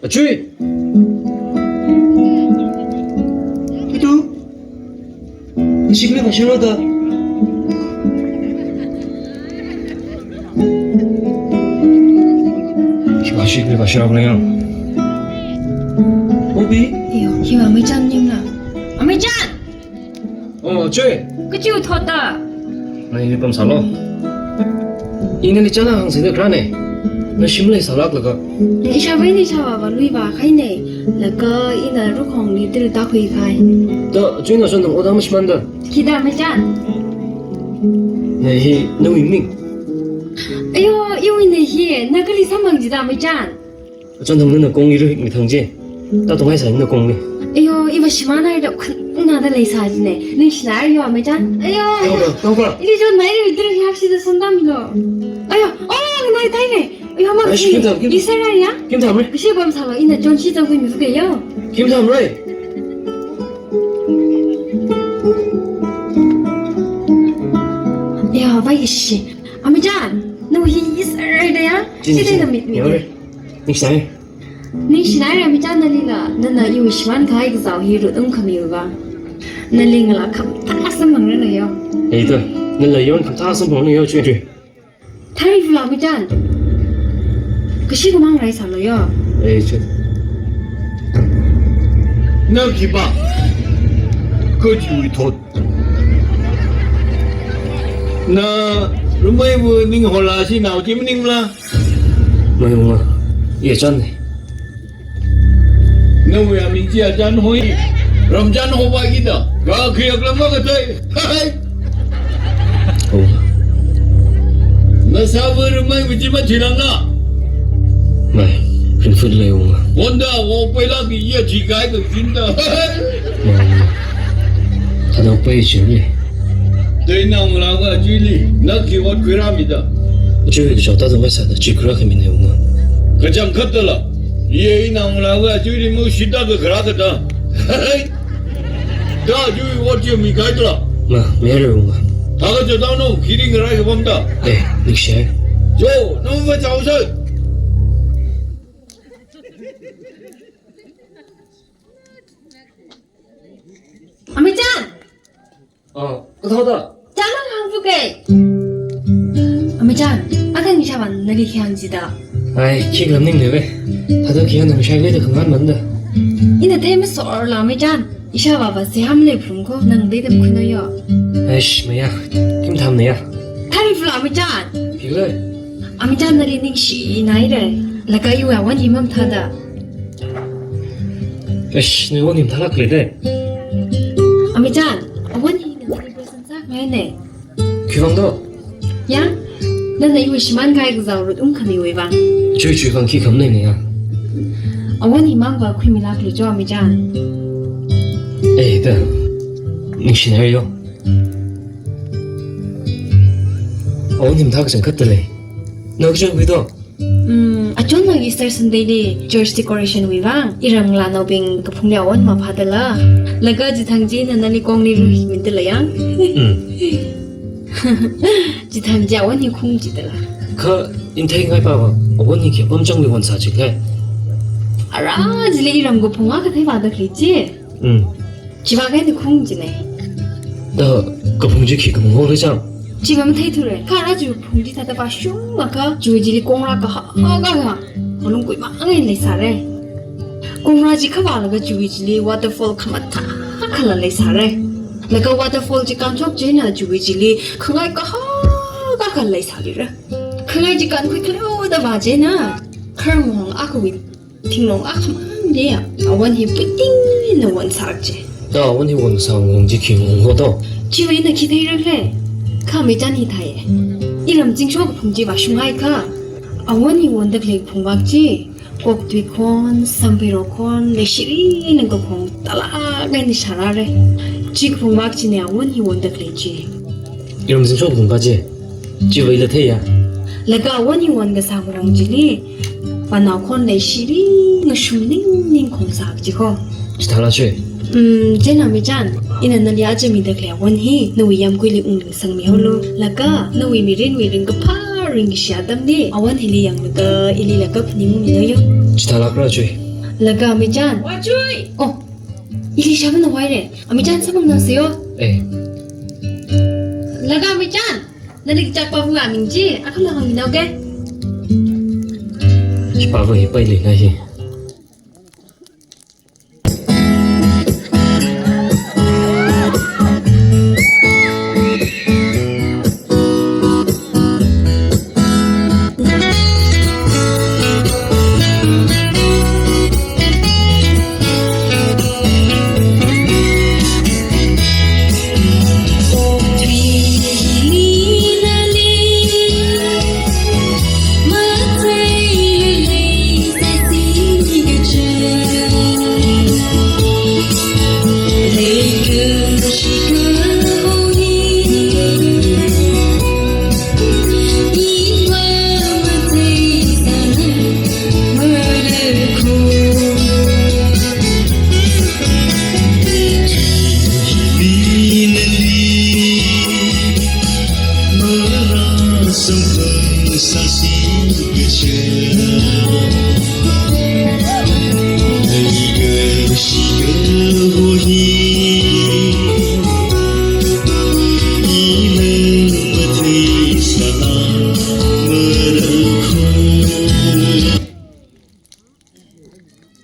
주의. 그래도 시골에 마시러다. 시골에 마시라 그래요. 오비? 이거 희와 매장님라. 매장. 주의. 그치고 텄다. 나 이제 밤 살러. 이는 있잖아 항상 그러네. 나 심리 살아가가. 이샤베니 샤와바 루이바 카이네. 라가 이나 루콩리들 다 회가이. 너 주인아 저는 오다면 심한다. 기다 매장. 네, 너 이밍. 아유, 이거네 히. 나그리 삼방지다 매장. 저는 너는 공리를 힘이 통제. 나 동아에 사는 공리. 아유, 이거 시마나이다. 나다 레이사지네. 닝시나요 매장. 아유. 가. 이리 저 나이를 들으게 합시다 선담이로. 아유, 나이 다이네. 아유, 막 이사라야? 김탐을? 그 시범 살아. 이나 전 시장 그 누구게요? 김탐을. 야, 바이씨. 아미잔, 너 이사라야? 시대는 믿미. 닉사이. 닝시나야 아미잔 날리가. 너나 이거 시만 가이가 자위로 응컴이가. 날링라 컴타스 먹는어요. 에이더, 너 이런 컴타스 먹는어요, 주의. 타리플 아미잔. 그 시고만 라이 살로요. 에이, 저. 나 기봐. 그 주위 톳. 나 루마이브 닝 홀라시 나오지 닝라. 뭐야, 예전에. 나 왜 민지야 잔 호이. 럼잔 호박이다. 가 그역 럼마 같아. 나 사버 루마이브 지마 지랑나. 마이, 빈풀레용. 원다 오페라 기야 지가이 그 진다. 다들 빼이지리. 대나무라가 지리. 나 기වත් 괴랍니다. 주위도 저다도 회사다 지그라게 미네용. 그장 컸더라. 이 나무라가 지리 뭐 시다도 그라거다. 다 주위 watch me 가더라. 마, 메르용. 다가 저 다노 기린 거라고 본다. 네, 닉시아이. 저 너무 자우서. 아미잔, 그거다. 짜만 한국에. 아미잔, 아까 니샤반 나리 향지다. 아이, 키가 없는 왜? 다들 기한하면 샤이레드 그만 만다. 이나 테메 소얼라 아미잔. 이샤바바 세함레 부른거 난 베데 쿠노요. 아이씨, 뭐야. 김탐네야. 타리플 아미잔. 비그래. 아미잔 나리 닝시 나이래. 라가 이와 원 이맘 타다. 아이씨, 너 원님 탈락그래대. 아미잔, 원이 나리 버선삭 매네. 귀방도. 야, 나나 이거 시만 가이고 자우르 움카미 외방. 주위방 키 겁내네야. 원이 망과 퀴미라 그리죠 아미잔. 에이다. 닉시나요. 원님 다그전 컷들래. 너 그저 위도. 아존나 이스터 선데이리 저지 데코레이션 위방 이랑 라노빙 그풍려원 마파들라. 라가지 당지는 나니 공리로 힘들어야. 지탐지 원이 공지들라. 그 인테이가 봐봐. 원님 기 엄청 리원 사직래. 알아, 지레 이런 거 봉화가 대바다 그랬지? 지바가인데 공지네. 너그 봉지키 그 뭐래장. 지금 테이트래. 가라지 봉지 타다 봐 슝마가 주지리 공라가 하가가 얼른 꼬이 망에 내사래. 공라지 카발가 주지리 워터폴 카마타 칼라 내사래. 내가 워터폴 지 간척 지나 주지리 그가이가 하가 칼라 내사리래. 그가이지 간 퀴클로다 바제나. 그럼 아쿠이 팅롱 아카만데야. 원히 뿌띵 너 원사지. 나 원님 원상 공지키 원호도. 지웨이나 기대이래. 카미잔이 다예. 이름 징쇼가 봉지바 슝하이카. 아원이 원덕레 봉박지. 꼭뒤콘 삼비로콘 레시리는 거콩 따라가니 잘하래. 지금 봉박지네 아원이 원덕레지. 이러면서 저 공가지. 지웨이를 태야. 내가 아원이 원가 사고랑지리. 바나콘 레시리 너슈닝닝 공사악지고. 지달라지. 제나미잔. Ina nali aja mi dakle wanhi nawi yam kuili ung sang mi holo laka nawi mirin wiring ka pa ring syadam ni awan hili yang laka ili laka pnimu mi yo 지달라 그러지. laga Amijan. Wajuy. Oh, ili siapa nak wae? Amijan sama nasiyo. Laga Amijan. Nanti kita apa buat minji? Aku langsung ini oke? Cepat pergi, pergi lagi.